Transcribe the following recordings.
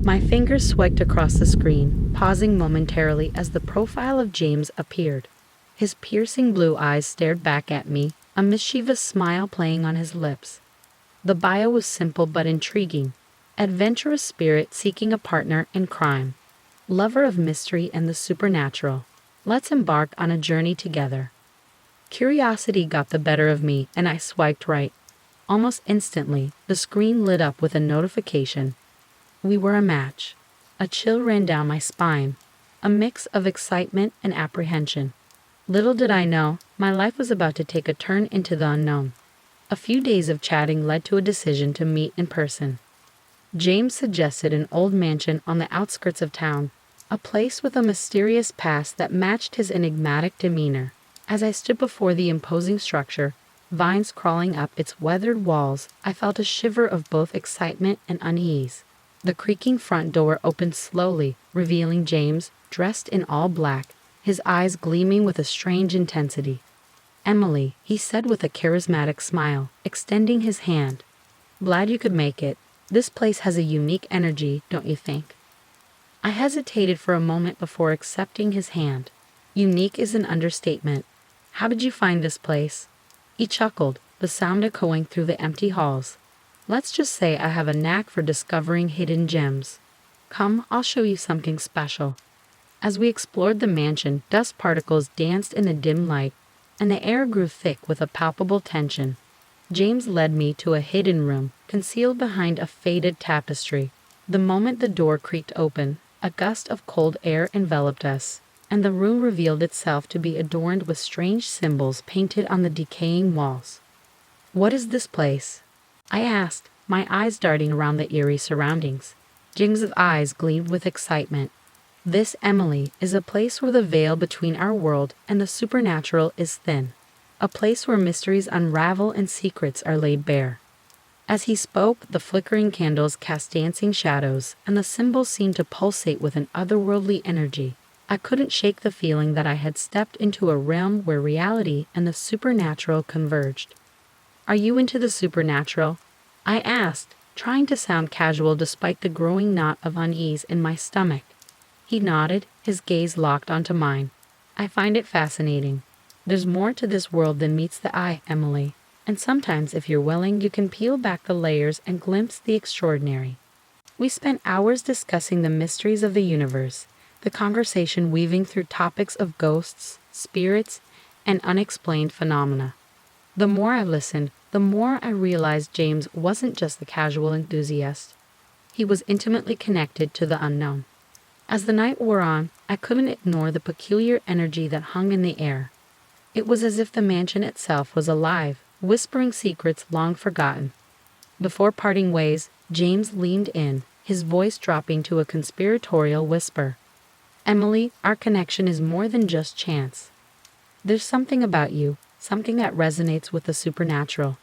My fingers swiped across the screen, pausing momentarily as the profile of James appeared. His piercing blue eyes stared back at me, a mischievous smile playing on his lips. The bio was simple but intriguing. Adventurous spirit seeking a partner in crime. Lover of mystery and the supernatural. Let's embark on a journey together. Curiosity got the better of me and I swiped right. Almost instantly, the screen lit up with a notification. We were a match. A chill ran down my spine, a mix of excitement and apprehension. Little did I know, my life was about to take a turn into the unknown. A few days of chatting led to a decision to meet in person. James suggested an old mansion on the outskirts of town, a place with a mysterious past that matched his enigmatic demeanor. As I stood before the imposing structure, vines crawling up its weathered walls, I felt a shiver of both excitement and unease. The creaking front door opened slowly, revealing James, dressed in all black, his eyes gleaming with a strange intensity. "Emily," he said with a charismatic smile, extending his hand. "Glad you could make it. This place has a unique energy, don't you think?" I hesitated for a moment before accepting his hand. Unique is an understatement. "How did you find this place?" He chuckled, the sound echoing through the empty halls. "Let's just say I have a knack for discovering hidden gems. Come, I'll show you something special." As we explored the mansion, dust particles danced in the dim light, and the air grew thick with a palpable tension. James led me to a hidden room, concealed behind a faded tapestry. The moment the door creaked open, a gust of cold air enveloped us, and the room revealed itself to be adorned with strange symbols painted on the decaying walls. "What is this place?" I asked, my eyes darting around the eerie surroundings. James's eyes gleamed with excitement. "This, Emily, is a place where the veil between our world and the supernatural is thin. A place where mysteries unravel and secrets are laid bare." As he spoke, the flickering candles cast dancing shadows, and the symbols seemed to pulsate with an otherworldly energy. I couldn't shake the feeling that I had stepped into a realm where reality and the supernatural converged. "Are you into the supernatural?" I asked, trying to sound casual despite the growing knot of unease in my stomach. He nodded, his gaze locked onto mine. "I find it fascinating. There's more to this world than meets the eye, Emily. And sometimes, if you're willing, you can peel back the layers and glimpse the extraordinary." We spent hours discussing the mysteries of the universe, the conversation weaving through topics of ghosts, spirits, and unexplained phenomena. The more I listened, the more I realized James wasn't just a casual enthusiast. He was intimately connected to the unknown. As the night wore on, I couldn't ignore the peculiar energy that hung in the air. It was as if the mansion itself was alive, whispering secrets long forgotten. Before parting ways, James leaned in, his voice dropping to a conspiratorial whisper. "Emily, our connection is more than just chance. There's something about you, something that resonates with the supernatural.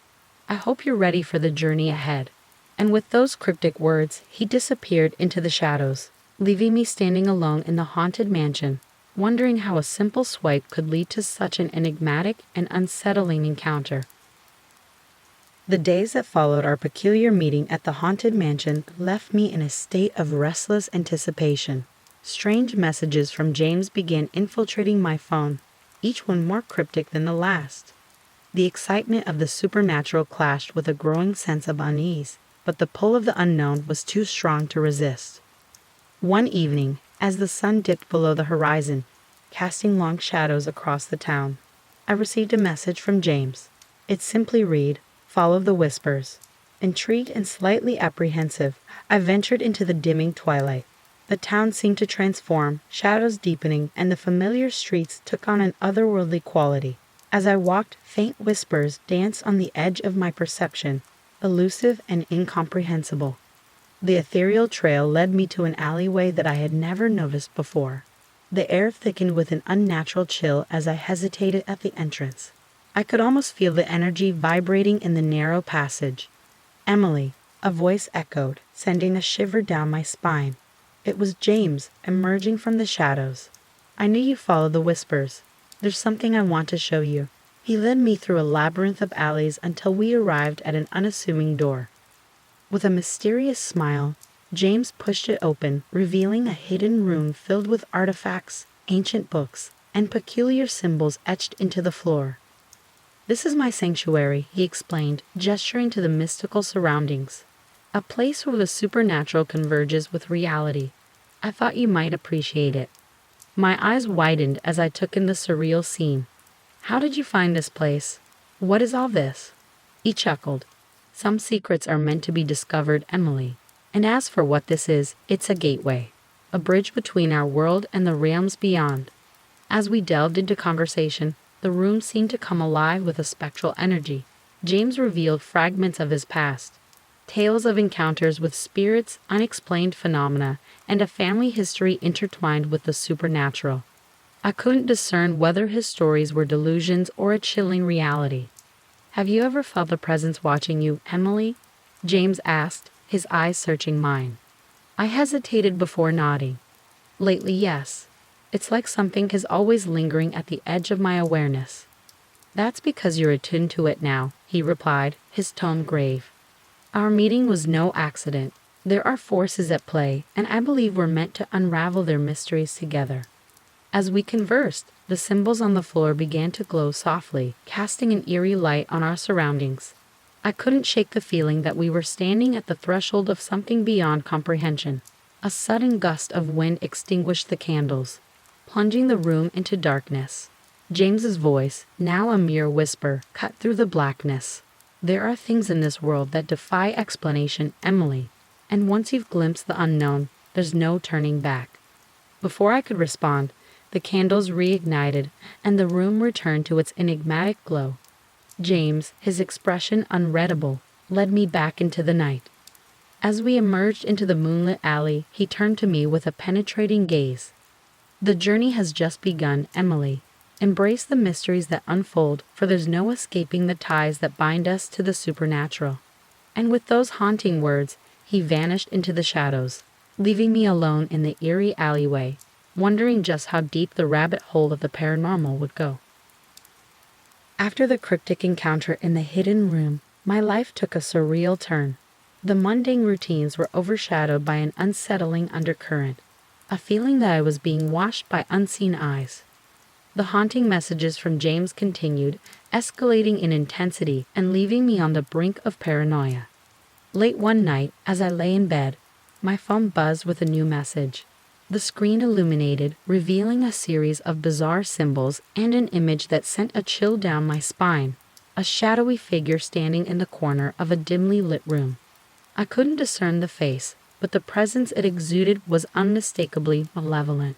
I hope you're ready for the journey ahead." And with those cryptic words, he disappeared into the shadows, leaving me standing alone in the haunted mansion, wondering how a simple swipe could lead to such an enigmatic and unsettling encounter. The days that followed our peculiar meeting at the haunted mansion left me in a state of restless anticipation. Strange messages from James began infiltrating my phone, each one more cryptic than the last. The excitement of the supernatural clashed with a growing sense of unease, but the pull of the unknown was too strong to resist. One evening, as the sun dipped below the horizon, casting long shadows across the town, I received a message from James. It simply read, "Follow the whispers." Intrigued and slightly apprehensive, I ventured into the dimming twilight. The town seemed to transform, shadows deepening, and the familiar streets took on an otherworldly quality. As I walked, faint whispers danced on the edge of my perception, elusive and incomprehensible. The ethereal trail led me to an alleyway that I had never noticed before. The air thickened with an unnatural chill as I hesitated at the entrance. I could almost feel the energy vibrating in the narrow passage. "Emily," a voice echoed, sending a shiver down my spine. It was James, emerging from the shadows. "I knew you followed the whispers. There's something I want to show you." He led me through a labyrinth of alleys until we arrived at an unassuming door. With a mysterious smile, James pushed it open, revealing a hidden room filled with artifacts, ancient books, and peculiar symbols etched into the floor. "This is my sanctuary," he explained, gesturing to the mystical surroundings. "A place where the supernatural converges with reality. I thought you might appreciate it." My eyes widened as I took in the surreal scene. "How did you find this place? What is all this?" He chuckled. "Some secrets are meant to be discovered, Emily. And as for what this is, it's a gateway. A bridge between our world and the realms beyond." As we delved into conversation, the room seemed to come alive with a spectral energy. James revealed fragments of his past, tales of encounters with spirits, unexplained phenomena, and a family history intertwined with the supernatural. I couldn't discern whether his stories were delusions or a chilling reality. "Have you ever felt a presence watching you, Emily?" James asked, his eyes searching mine. I hesitated before nodding. "Lately, yes. It's like something is always lingering at the edge of my awareness." "That's because you're attuned to it now," he replied, his tone grave. "Our meeting was no accident. There are forces at play, and I believe we're meant to unravel their mysteries together." As we conversed, the symbols on the floor began to glow softly, casting an eerie light on our surroundings. I couldn't shake the feeling that we were standing at the threshold of something beyond comprehension. A sudden gust of wind extinguished the candles, plunging the room into darkness. James's voice, now a mere whisper, cut through the blackness. "There are things in this world that defy explanation, Emily, and once you've glimpsed the unknown, there's no turning back." Before I could respond, the candles reignited, and the room returned to its enigmatic glow. James, his expression unreadable, led me back into the night. As we emerged into the moonlit alley, he turned to me with a penetrating gaze. "The journey has just begun, Emily. Embrace the mysteries that unfold, for there's no escaping the ties that bind us to the supernatural." And with those haunting words, he vanished into the shadows, leaving me alone in the eerie alleyway, wondering just how deep the rabbit hole of the paranormal would go. After the cryptic encounter in the hidden room, my life took a surreal turn. The mundane routines were overshadowed by an unsettling undercurrent, a feeling that I was being watched by unseen eyes. The haunting messages from James continued, escalating in intensity and leaving me on the brink of paranoia. Late one night, as I lay in bed, my phone buzzed with a new message. The screen illuminated, revealing a series of bizarre symbols and an image that sent a chill down my spine, a shadowy figure standing in the corner of a dimly lit room. I couldn't discern the face, but the presence it exuded was unmistakably malevolent.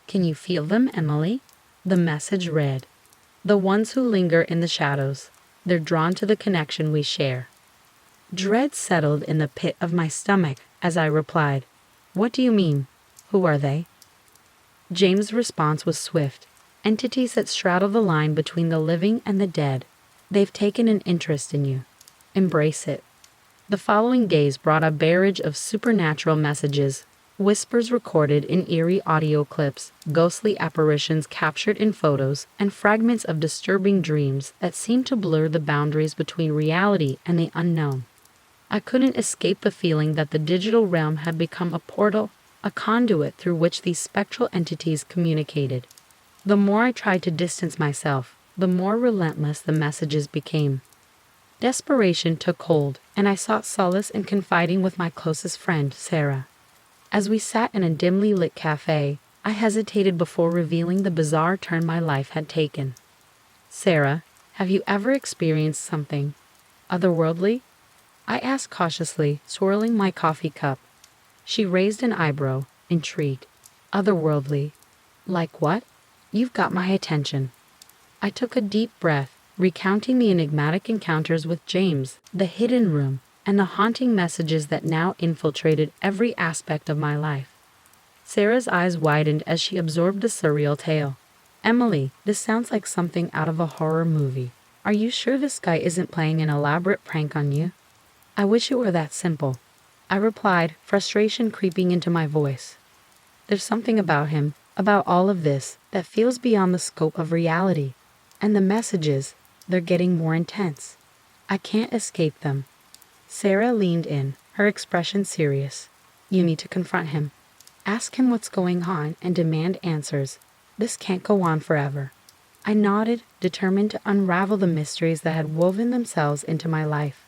"Can you feel them, Emily?" The message read. "The ones who linger in the shadows. They're drawn to the connection we share." Dread settled in the pit of my stomach as I replied, "What do you mean? Who are they?" James' response was swift. "Entities that straddle the line between the living and the dead. They've taken an interest in you. Embrace it." The following days brought a barrage of supernatural messages, whispers recorded in eerie audio clips, ghostly apparitions captured in photos, and fragments of disturbing dreams that seemed to blur the boundaries between reality and the unknown. I couldn't escape the feeling that the digital realm had become a portal, a conduit through which these spectral entities communicated. The more I tried to distance myself, the more relentless the messages became. Desperation took hold, and I sought solace in confiding with my closest friend, Sarah. As we sat in a dimly lit cafe, I hesitated before revealing the bizarre turn my life had taken. "Sarah, have you ever experienced something otherworldly?" I asked cautiously, swirling my coffee cup. She raised an eyebrow, intrigued. "Otherworldly? Like what?" "You've got my attention." I took a deep breath, recounting the enigmatic encounters with James, the hidden room, and the haunting messages that now infiltrated every aspect of my life. Sarah's eyes widened as she absorbed the surreal tale. "Emily, this sounds like something out of a horror movie. Are you sure this guy isn't playing an elaborate prank on you?" "I wish it were that simple," I replied, frustration creeping into my voice. "There's something about him, about all of this, that feels beyond the scope of reality. And the messages, they're getting more intense. I can't escape them." Sarah leaned in, her expression serious. You need to confront him. Ask him what's going on and demand answers. This can't go on forever. I nodded, determined to unravel the mysteries that had woven themselves into my life.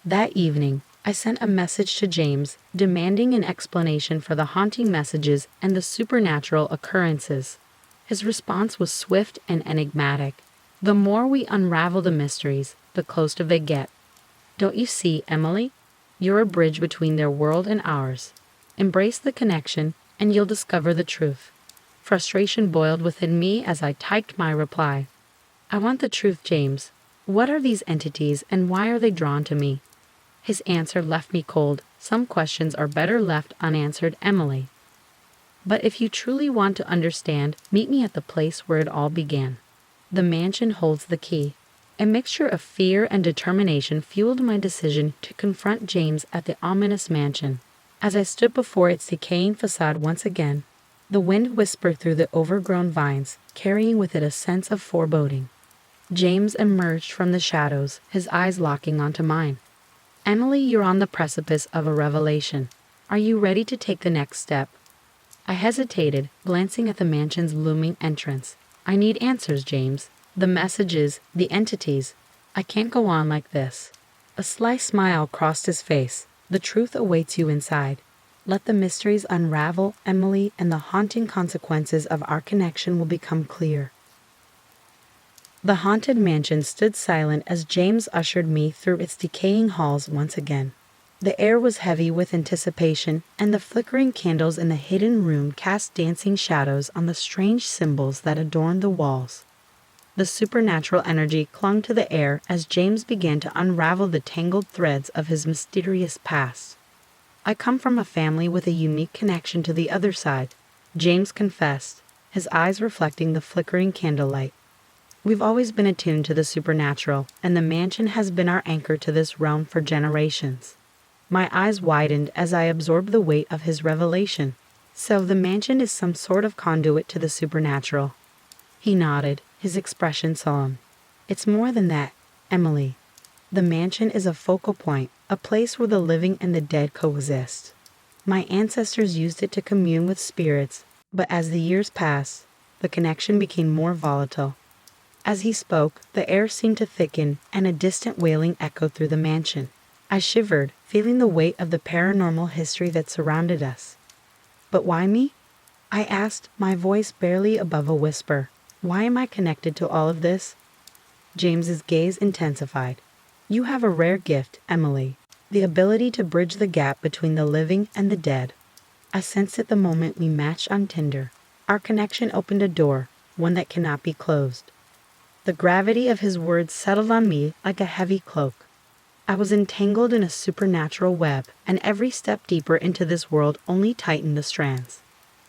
That evening, I sent a message to James, demanding an explanation for the haunting messages and the supernatural occurrences. His response was swift and enigmatic. The more we unravel the mysteries, the closer they get. Don't you see, Emily? You're a bridge between their world and ours. Embrace the connection, and you'll discover the truth. Frustration boiled within me as I typed my reply. I want the truth, James. What are these entities and why are they drawn to me? His answer left me cold. Some questions are better left unanswered, Emily. But if you truly want to understand, meet me at the place where it all began. The mansion holds the key. A mixture of fear and determination fueled my decision to confront James at the ominous mansion. As I stood before its decaying facade once again, the wind whispered through the overgrown vines, carrying with it a sense of foreboding. James emerged from the shadows, his eyes locking onto mine. Emily, you're on the precipice of a revelation. Are you ready to take the next step? I hesitated, glancing at the mansion's looming entrance. I need answers, James. The messages, the entities. I can't go on like this. A sly smile crossed his face. The truth awaits you inside. Let the mysteries unravel, Emily, and the haunting consequences of our connection will become clear. The haunted mansion stood silent as James ushered me through its decaying halls once again. The air was heavy with anticipation, and the flickering candles in the hidden room cast dancing shadows on the strange symbols that adorned the walls. The supernatural energy clung to the air as James began to unravel the tangled threads of his mysterious past. I come from a family with a unique connection to the other side, James confessed, his eyes reflecting the flickering candlelight. We've always been attuned to the supernatural, and the mansion has been our anchor to this realm for generations. My eyes widened as I absorbed the weight of his revelation. So the mansion is some sort of conduit to the supernatural. He nodded, his expression solemn. It's more than that, Emily. The mansion is a focal point, a place where the living and the dead coexist. My ancestors used it to commune with spirits, but as the years passed, the connection became more volatile. As he spoke, the air seemed to thicken, and a distant wailing echoed through the mansion. I shivered, feeling the weight of the paranormal history that surrounded us. But why me? I asked, my voice barely above a whisper. Why am I connected to all of this? James's gaze intensified. You have a rare gift, Emily, the ability to bridge the gap between the living and the dead. I sensed it the moment we matched on Tinder. Our connection opened a door, one that cannot be closed. The gravity of his words settled on me like a heavy cloak. I was entangled in a supernatural web, and every step deeper into this world only tightened the strands.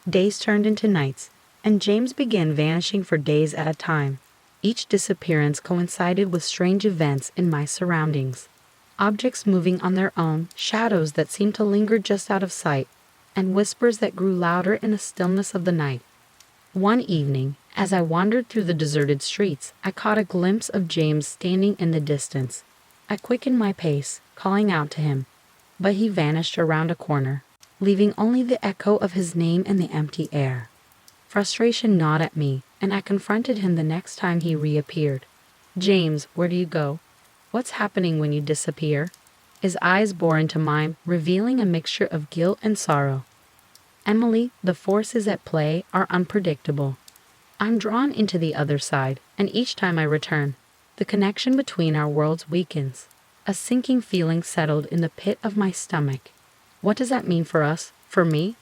Days turned into nights, and James began vanishing for days at a time. Each disappearance coincided with strange events in my surroundings. Objects moving on their own, shadows that seemed to linger just out of sight, and whispers that grew louder in the stillness of the night. One evening, as I wandered through the deserted streets, I caught a glimpse of James standing in the distance. I quickened my pace, calling out to him, but he vanished around a corner, leaving only the echo of his name in the empty air. Frustration gnawed at me, and I confronted him the next time he reappeared. James, where do you go? What's happening when you disappear? His eyes bore into mine, revealing a mixture of guilt and sorrow. Emily, the forces at play are unpredictable. I'm drawn into the other side, and each time I return, the connection between our worlds weakens. A sinking feeling settled in the pit of my stomach. What does that mean for us, for me?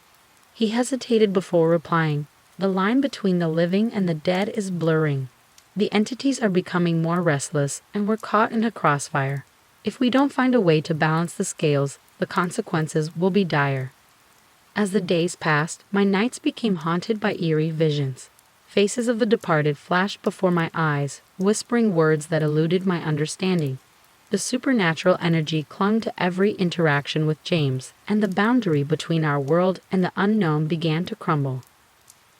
He hesitated before replying. The line between the living and the dead is blurring. The entities are becoming more restless, and we're caught in a crossfire. If we don't find a way to balance the scales, the consequences will be dire. As the days passed, my nights became haunted by eerie visions. Faces of the departed flashed before my eyes, whispering words that eluded my understanding. The supernatural energy clung to every interaction with James, and the boundary between our world and the unknown began to crumble.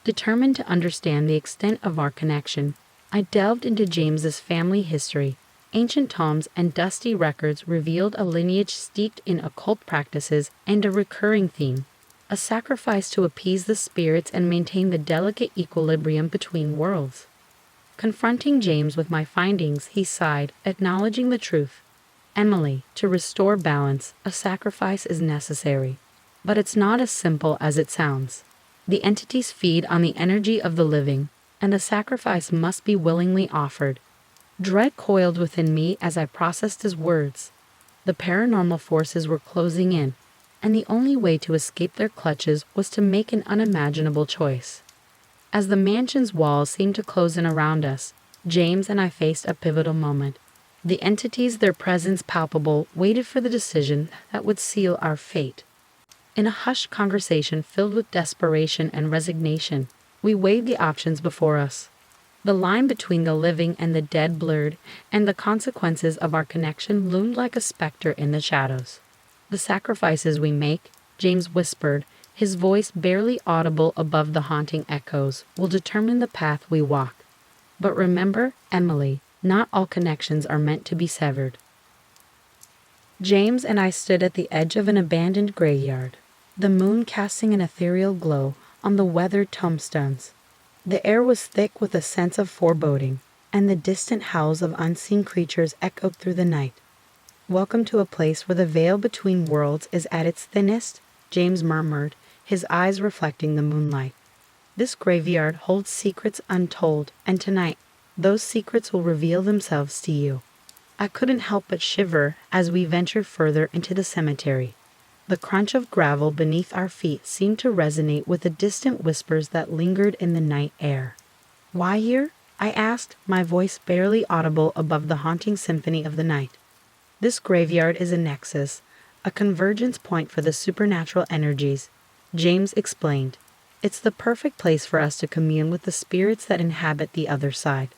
Determined to understand the extent of our connection, I delved into James's family history. Ancient tomes and dusty records revealed a lineage steeped in occult practices and a recurring theme: a sacrifice to appease the spirits and maintain the delicate equilibrium between worlds. Confronting James with my findings, he sighed, acknowledging the truth. Emily, to restore balance, a sacrifice is necessary. But it's not as simple as it sounds. The entities feed on the energy of the living, and the sacrifice must be willingly offered. Dread coiled within me as I processed his words. The paranormal forces were closing in, and the only way to escape their clutches was to make an unimaginable choice. As the mansion's walls seemed to close in around us, James and I faced a pivotal moment. The entities, their presence palpable, waited for the decision that would seal our fate. In a hushed conversation filled with desperation and resignation, we weighed the options before us. The line between the living and the dead blurred, and the consequences of our connection loomed like a specter in the shadows. "The sacrifices we make," James whispered, his voice barely audible above the haunting echoes, "will determine the path we walk. But remember, Emily, not all connections are meant to be severed." James and I stood at the edge of an abandoned graveyard, the moon casting an ethereal glow on the weathered tombstones. The air was thick with a sense of foreboding, and the distant howls of unseen creatures echoed through the night. "Welcome to a place where the veil between worlds is at its thinnest," James murmured, his eyes reflecting the moonlight. "This graveyard holds secrets untold, and tonight, those secrets will reveal themselves to you." I couldn't help but shiver as we ventured further into the cemetery. The crunch of gravel beneath our feet seemed to resonate with the distant whispers that lingered in the night air. "Why here?" I asked, my voice barely audible above the haunting symphony of the night. "This graveyard is a nexus, a convergence point for the supernatural energies," James explained. "It's the perfect place for us to commune with the spirits that inhabit the other side."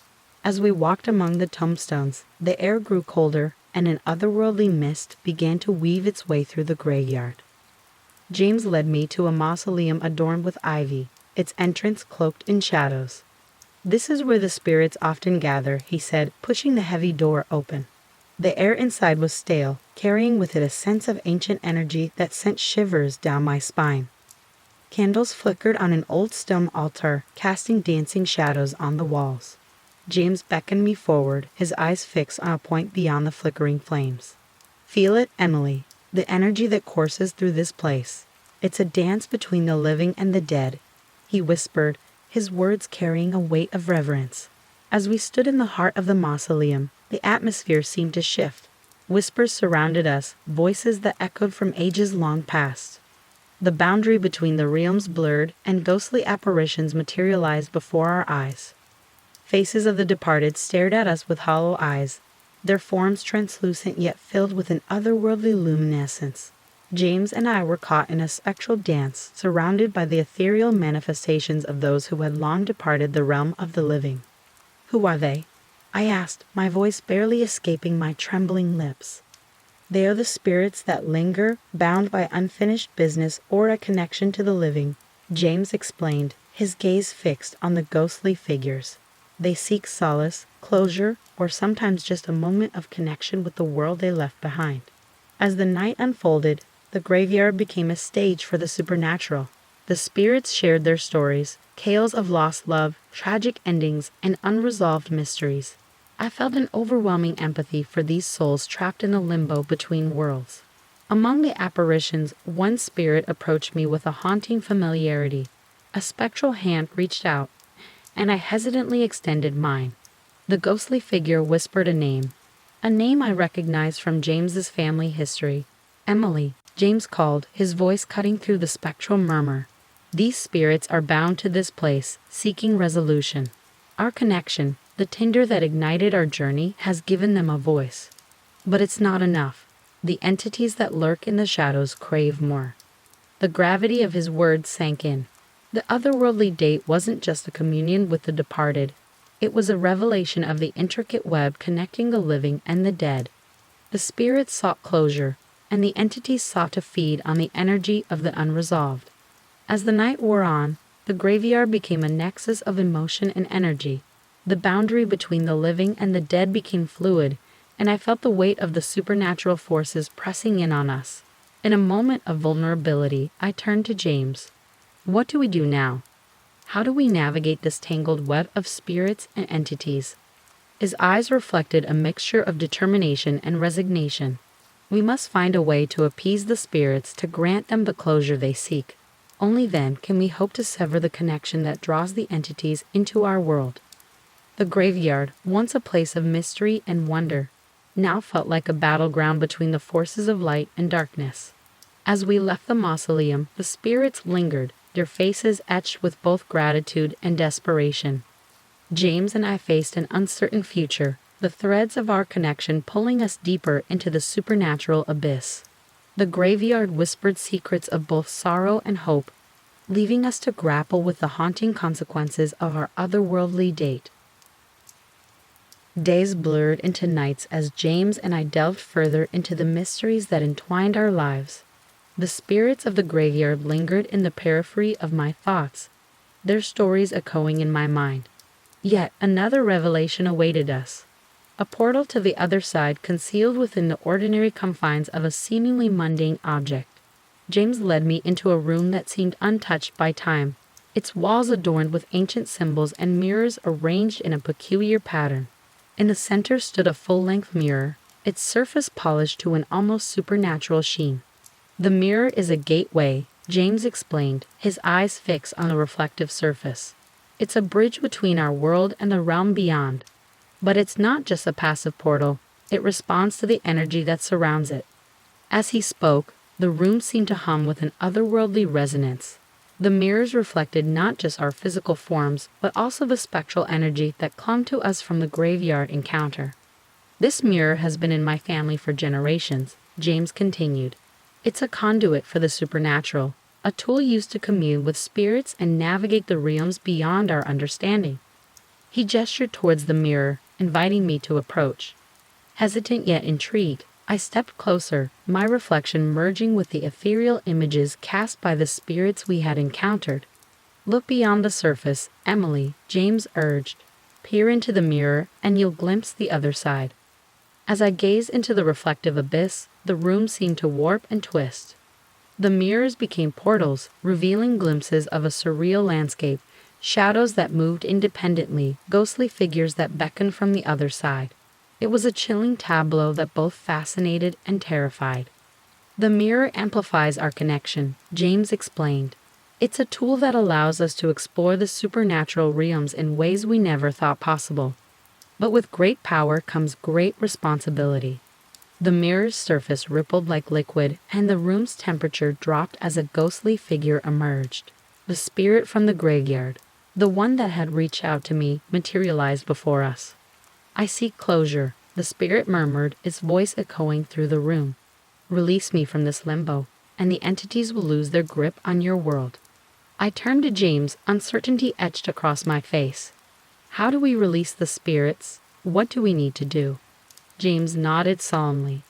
As we walked among the tombstones, the air grew colder, and an otherworldly mist began to weave its way through the graveyard. James led me to a mausoleum adorned with ivy, its entrance cloaked in shadows. "This is where the spirits often gather," he said, pushing the heavy door open. The air inside was stale, carrying with it a sense of ancient energy that sent shivers down my spine. Candles flickered on an old stone altar, casting dancing shadows on the walls. James beckoned me forward, his eyes fixed on a point beyond the flickering flames. "Feel it, Emily, the energy that courses through this place. It's a dance between the living and the dead," he whispered, his words carrying a weight of reverence. As we stood in the heart of the mausoleum, the atmosphere seemed to shift. Whispers surrounded us, voices that echoed from ages long past. The boundary between the realms blurred, and ghostly apparitions materialized before our eyes. Faces of the departed stared at us with hollow eyes, their forms translucent yet filled with an otherworldly luminescence. James and I were caught in a spectral dance, surrounded by the ethereal manifestations of those who had long departed the realm of the living. "Who are they?" I asked, my voice barely escaping my trembling lips. "They are the spirits that linger, bound by unfinished business or a connection to the living," James explained, his gaze fixed on the ghostly figures. "They seek solace, closure, or sometimes just a moment of connection with the world they left behind." As the night unfolded, the graveyard became a stage for the supernatural. The spirits shared their stories, tales of lost love, tragic endings, and unresolved mysteries. I felt an overwhelming empathy for these souls trapped in a limbo between worlds. Among the apparitions, one spirit approached me with a haunting familiarity. A spectral hand reached out, and I hesitantly extended mine. The ghostly figure whispered a name I recognized from James's family history. "Emily," James called, his voice cutting through the spectral murmur. "These spirits are bound to this place, seeking resolution. Our connection, the tinder that ignited our journey, has given them a voice. But it's not enough. The entities that lurk in the shadows crave more." The gravity of his words sank in. The otherworldly date wasn't just a communion with the departed. It was a revelation of the intricate web connecting the living and the dead. The spirits sought closure, and the entities sought to feed on the energy of the unresolved. As the night wore on, the graveyard became a nexus of emotion and energy. The boundary between the living and the dead became fluid, and I felt the weight of the supernatural forces pressing in on us. In a moment of vulnerability, I turned to James. What do we do now? How do we navigate this tangled web of spirits and entities? His eyes reflected a mixture of determination and resignation. We must find a way to appease the spirits to grant them the closure they seek. Only then can we hope to sever the connection that draws the entities into our world. The graveyard, once a place of mystery and wonder, now felt like a battleground between the forces of light and darkness. As we left the mausoleum, the spirits lingered, their faces etched with both gratitude and desperation. James and I faced an uncertain future, the threads of our connection pulling us deeper into the supernatural abyss. The graveyard whispered secrets of both sorrow and hope, leaving us to grapple with the haunting consequences of our otherworldly date. Days blurred into nights as James and I delved further into the mysteries that entwined our lives. The spirits of the graveyard lingered in the periphery of my thoughts, their stories echoing in my mind. Yet another revelation awaited us. A portal to the other side concealed within the ordinary confines of a seemingly mundane object. James led me into a room that seemed untouched by time, its walls adorned with ancient symbols and mirrors arranged in a peculiar pattern. In the center stood a full-length mirror, its surface polished to an almost supernatural sheen. The mirror is a gateway, James explained, his eyes fixed on the reflective surface. It's a bridge between our world and the realm beyond. But it's not just a passive portal, it responds to the energy that surrounds it. As he spoke, the room seemed to hum with an otherworldly resonance. The mirrors reflected not just our physical forms, but also the spectral energy that clung to us from the graveyard encounter. This mirror has been in my family for generations, James continued. It's a conduit for the supernatural, a tool used to commune with spirits and navigate the realms beyond our understanding. He gestured towards the mirror, inviting me to approach. Hesitant yet intrigued, I stepped closer, my reflection merging with the ethereal images cast by the spirits we had encountered. Look beyond the surface, Emily, James urged. Peer into the mirror, and you'll glimpse the other side. As I gazed into the reflective abyss, the room seemed to warp and twist. The mirrors became portals, revealing glimpses of a surreal landscape, shadows that moved independently, ghostly figures that beckoned from the other side. It was a chilling tableau that both fascinated and terrified. The mirror amplifies our connection, James explained. It's a tool that allows us to explore the supernatural realms in ways we never thought possible. But with great power comes great responsibility. The mirror's surface rippled like liquid, and the room's temperature dropped as a ghostly figure emerged. The spirit from the graveyard, the one that had reached out to me, materialized before us. I seek closure, the spirit murmured, its voice echoing through the room. Release me from this limbo, and the entities will lose their grip on your world. I turned to James, uncertainty etched across my face. How do we release the spirits? What do we need to do? James nodded solemnly.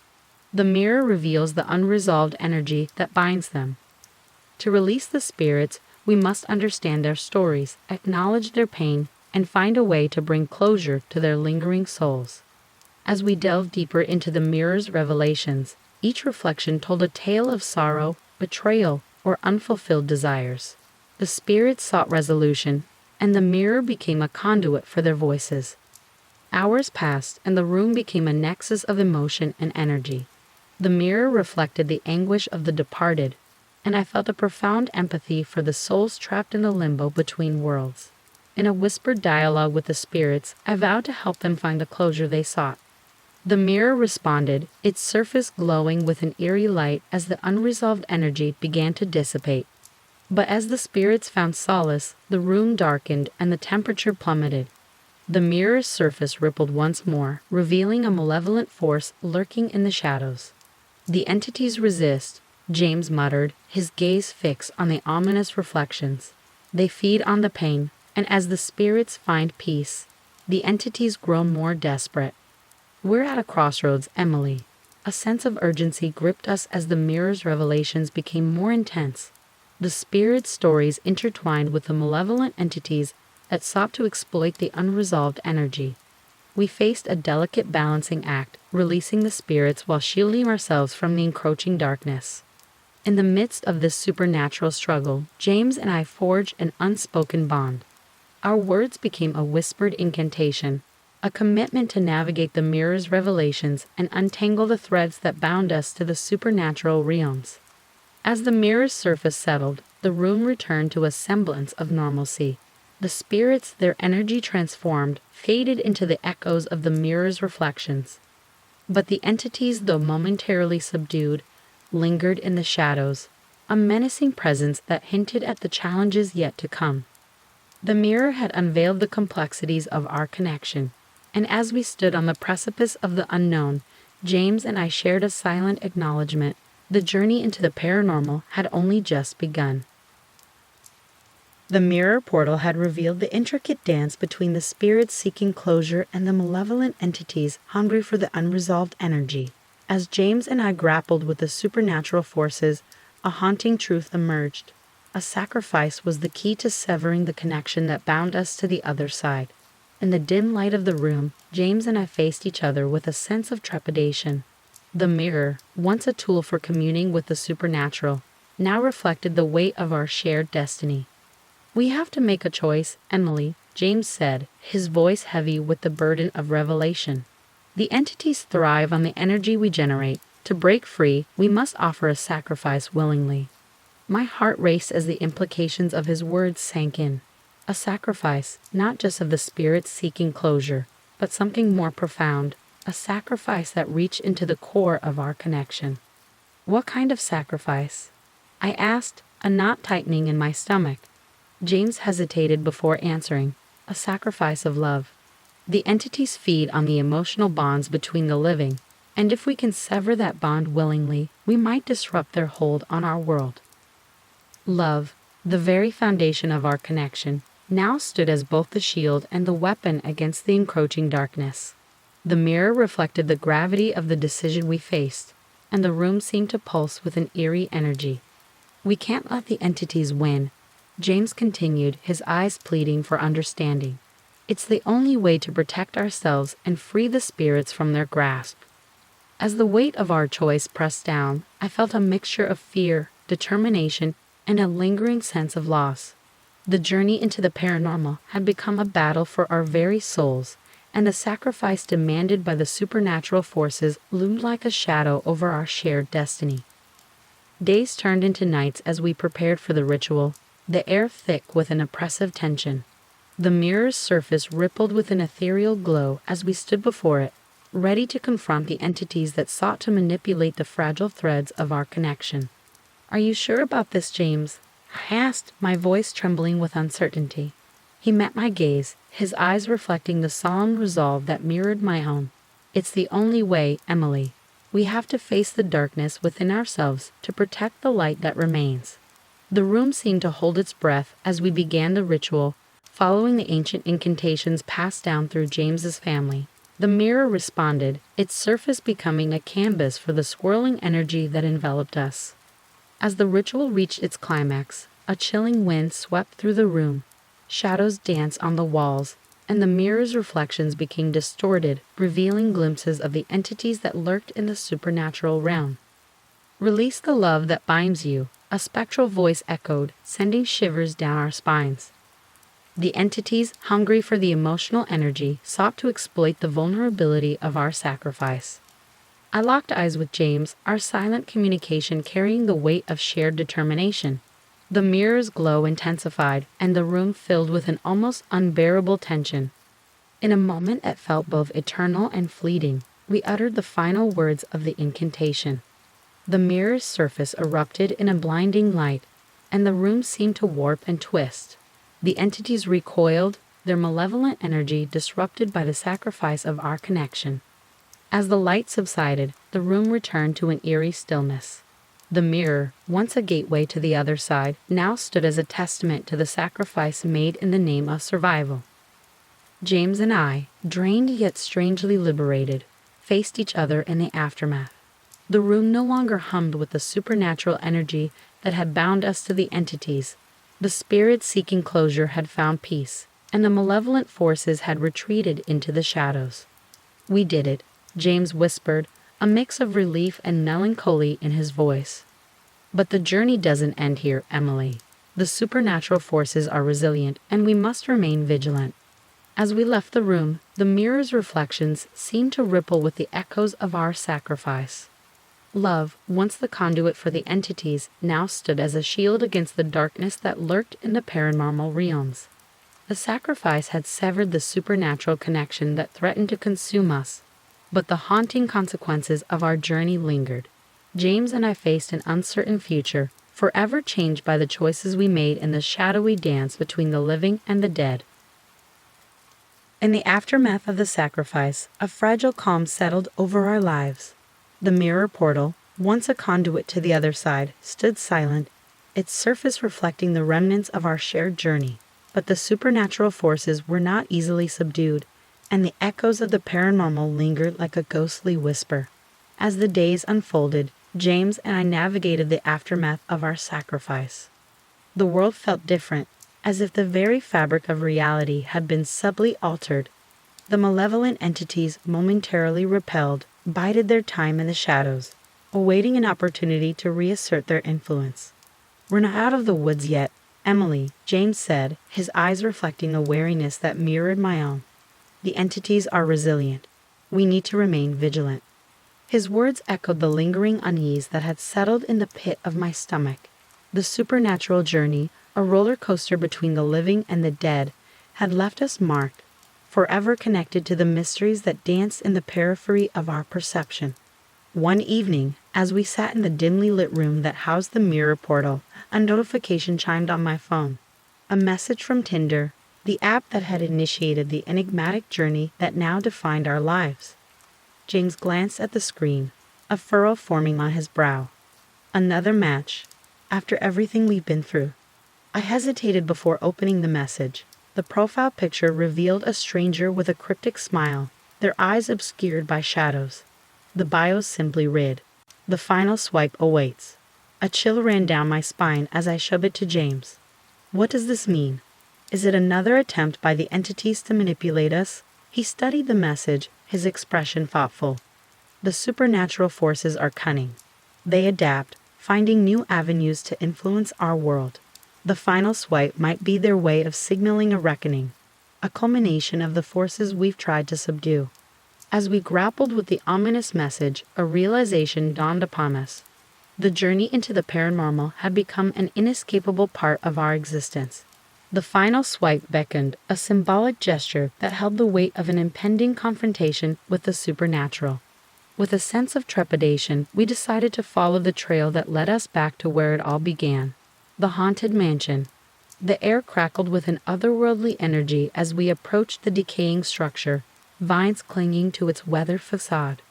The mirror reveals the unresolved energy that binds them. To release the spirits, we must understand their stories, acknowledge their pain, and find a way to bring closure to their lingering souls. As we delved deeper into the mirror's revelations, each reflection told a tale of sorrow, betrayal, or unfulfilled desires. The spirits sought resolution, and the mirror became a conduit for their voices. Hours passed, and the room became a nexus of emotion and energy. The mirror reflected the anguish of the departed, and I felt a profound empathy for the souls trapped in the limbo between worlds. In a whispered dialogue with the spirits, I vowed to help them find the closure they sought. The mirror responded, its surface glowing with an eerie light as the unresolved energy began to dissipate. But as the spirits found solace, the room darkened and the temperature plummeted. The mirror's surface rippled once more, revealing a malevolent force lurking in the shadows. The entities resist, James muttered, his gaze fixed on the ominous reflections. They feed on the pain, and as the spirits find peace, the entities grow more desperate. We're at a crossroads, Emily. A sense of urgency gripped us as the mirror's revelations became more intense. The spirit's stories intertwined with the malevolent entities that sought to exploit the unresolved energy. We faced a delicate balancing act, releasing the spirits while shielding ourselves from the encroaching darkness. In the midst of this supernatural struggle, James and I forged an unspoken bond. Our words became a whispered incantation, a commitment to navigate the mirror's revelations and untangle the threads that bound us to the supernatural realms. As the mirror's surface settled, the room returned to a semblance of normalcy. The spirits, their energy transformed, faded into the echoes of the mirror's reflections. But the entities, though momentarily subdued, lingered in the shadows, a menacing presence that hinted at the challenges yet to come. The mirror had unveiled the complexities of our connection, and as we stood on the precipice of the unknown, James and I shared a silent acknowledgement. The journey into the paranormal had only just begun. The mirror portal had revealed the intricate dance between the spirits seeking closure and the malevolent entities hungry for the unresolved energy. As James and I grappled with the supernatural forces, a haunting truth emerged. A sacrifice was the key to severing the connection that bound us to the other side. In the dim light of the room, James and I faced each other with a sense of trepidation. The mirror, once a tool for communing with the supernatural, now reflected the weight of our shared destiny. "We have to make a choice, Emily," James said, his voice heavy with the burden of revelation. "The entities thrive on the energy we generate. To break free, we must offer a sacrifice willingly." My heart raced as the implications of his words sank in. A sacrifice, not just of the spirits seeking closure, but something more profound, a sacrifice that reached into the core of our connection. "What kind of sacrifice?" I asked, a knot tightening in my stomach. James hesitated before answering. "A sacrifice of love. The entities feed on the emotional bonds between the living, and if we can sever that bond willingly, we might disrupt their hold on our world." Love, the very foundation of our connection, now stood as both the shield and the weapon against the encroaching darkness. The mirror reflected the gravity of the decision we faced, and the room seemed to pulse with an eerie energy. "We can't let the entities win," James continued, his eyes pleading for understanding. "It's the only way to protect ourselves and free the spirits from their grasp." As the weight of our choice pressed down, I felt a mixture of fear, determination, and a lingering sense of loss. The journey into the paranormal had become a battle for our very souls, and the sacrifice demanded by the supernatural forces loomed like a shadow over our shared destiny. Days turned into nights as we prepared for the ritual, the air thick with an oppressive tension. The mirror's surface rippled with an ethereal glow as we stood before it, ready to confront the entities that sought to manipulate the fragile threads of our connection. "Are you sure about this, James?" I asked, my voice trembling with uncertainty. He met my gaze, his eyes reflecting the solemn resolve that mirrored my own. "It's the only way, Emily. We have to face the darkness within ourselves to protect the light that remains." The room seemed to hold its breath as we began the ritual, following the ancient incantations passed down through James's family. The mirror responded, its surface becoming a canvas for the swirling energy that enveloped us. As the ritual reached its climax, a chilling wind swept through the room. Shadows danced on the walls, and the mirror's reflections became distorted, revealing glimpses of the entities that lurked in the supernatural realm. "Release the love that binds you," a spectral voice echoed, sending shivers down our spines. The entities, hungry for the emotional energy, sought to exploit the vulnerability of our sacrifice. I locked eyes with James, our silent communication carrying the weight of shared determination. The mirror's glow intensified, and the room filled with an almost unbearable tension. In a moment that felt both eternal and fleeting, we uttered the final words of the incantation. The mirror's surface erupted in a blinding light, and the room seemed to warp and twist. The entities recoiled, their malevolent energy disrupted by the sacrifice of our connection. As the light subsided, the room returned to an eerie stillness. The mirror, once a gateway to the other side, now stood as a testament to the sacrifice made in the name of survival. James and I, drained yet strangely liberated, faced each other in the aftermath. The room no longer hummed with the supernatural energy that had bound us to the entities. The spirits seeking closure had found peace, and the malevolent forces had retreated into the shadows. We did it. James whispered, a mix of relief and melancholy in his voice. But the journey doesn't end here, Emily. The supernatural forces are resilient, and we must remain vigilant. As we left the room, the mirror's reflections seemed to ripple with the echoes of our sacrifice. Love, once the conduit for the entities, now stood as a shield against the darkness that lurked in the paranormal realms. The sacrifice had severed the supernatural connection that threatened to consume us, but the haunting consequences of our journey lingered. James and I faced an uncertain future, forever changed by the choices we made in the shadowy dance between the living and the dead. In the aftermath of the sacrifice, a fragile calm settled over our lives. The mirror portal, once a conduit to the other side, stood silent, its surface reflecting the remnants of our shared journey. But the supernatural forces were not easily subdued, and the echoes of the paranormal lingered like a ghostly whisper. As the days unfolded, James and I navigated the aftermath of our sacrifice. The world felt different, as if the very fabric of reality had been subtly altered. The malevolent entities, momentarily repelled, bided their time in the shadows, awaiting an opportunity to reassert their influence. "We're not out of the woods yet, Emily," James said, his eyes reflecting a wariness that mirrored my own. "The entities are resilient. We need to remain vigilant." His words echoed the lingering unease that had settled in the pit of my stomach. The supernatural journey, a roller coaster between the living and the dead, had left us marked, forever connected to the mysteries that danced in the periphery of our perception. One evening, as we sat in the dimly lit room that housed the mirror portal, a notification chimed on my phone. A message from Tinder, the app that had initiated the enigmatic journey that now defined our lives. James glanced at the screen, a furrow forming on his brow. Another match, after everything we've been through. I hesitated before opening the message. The profile picture revealed a stranger with a cryptic smile, their eyes obscured by shadows. The bio simply read, "The final swipe awaits." A chill ran down my spine as I shoved it to James. What does this mean? Is it another attempt by the entities to manipulate us? He studied the message, his expression thoughtful. The supernatural forces are cunning. They adapt, finding new avenues to influence our world. The final swipe might be their way of signaling a reckoning, a culmination of the forces we've tried to subdue. As we grappled with the ominous message, a realization dawned upon us. The journey into the paranormal had become an inescapable part of our existence. The final swipe beckoned, a symbolic gesture that held the weight of an impending confrontation with the supernatural. With a sense of trepidation, we decided to follow the trail that led us back to where it all began. The haunted mansion. The air crackled with an otherworldly energy as we approached the decaying structure, vines clinging to its weathered facade.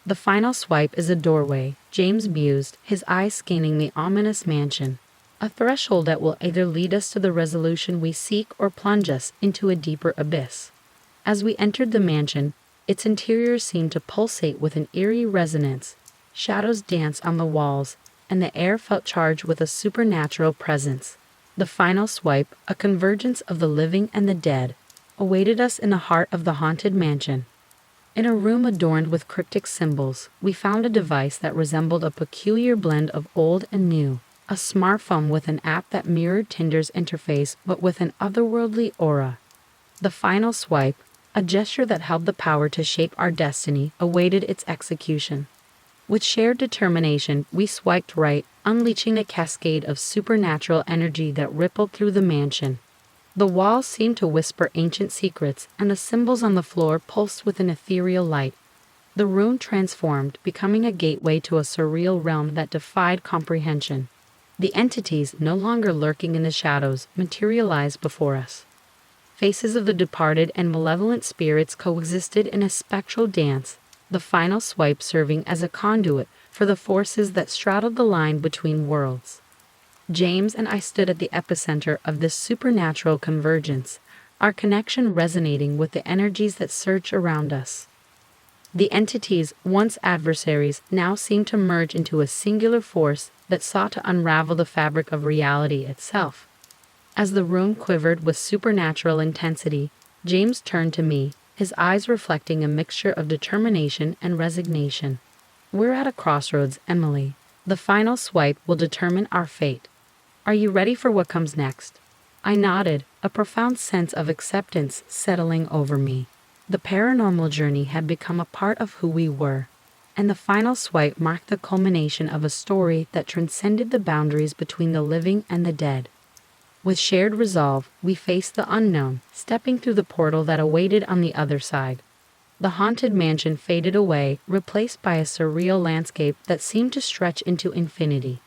"The final swipe is a doorway," James mused, his eyes scanning the ominous mansion. "A threshold that will either lead us to the resolution we seek or plunge us into a deeper abyss." As we entered the mansion, its interior seemed to pulsate with an eerie resonance. Shadows danced on the walls, and the air felt charged with a supernatural presence. The final swipe, a convergence of the living and the dead, awaited us in the heart of the haunted mansion. In a room adorned with cryptic symbols, we found a device that resembled a peculiar blend of old and new, a smartphone with an app that mirrored Tinder's interface but with an otherworldly aura. The final swipe, a gesture that held the power to shape our destiny, awaited its execution. With shared determination, we swiped right, unleashing a cascade of supernatural energy that rippled through the mansion. The walls seemed to whisper ancient secrets, and the symbols on the floor pulsed with an ethereal light. The room transformed, becoming a gateway to a surreal realm that defied comprehension. The entities, no longer lurking in the shadows, materialized before us. Faces of the departed and malevolent spirits coexisted in a spectral dance, the final swipe serving as a conduit for the forces that straddled the line between worlds. James and I stood at the epicenter of this supernatural convergence, our connection resonating with the energies that surged around us. The entities, once adversaries, now seemed to merge into a singular force that sought to unravel the fabric of reality itself. As the room quivered with supernatural intensity, James turned to me, his eyes reflecting a mixture of determination and resignation. We're at a crossroads, Emily. The final swipe will determine our fate. Are you ready for what comes next? I nodded, a profound sense of acceptance settling over me. The paranormal journey had become a part of who we were, and the final swipe marked the culmination of a story that transcended the boundaries between the living and the dead. With shared resolve, we faced the unknown, stepping through the portal that awaited on the other side. The haunted mansion faded away, replaced by a surreal landscape that seemed to stretch into infinity.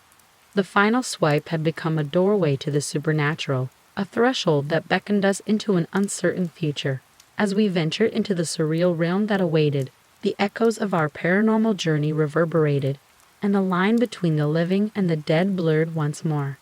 The final swipe had become a doorway to the supernatural, a threshold that beckoned us into an uncertain future. As we ventured into the surreal realm that awaited, the echoes of our paranormal journey reverberated, and the line between the living and the dead blurred once more.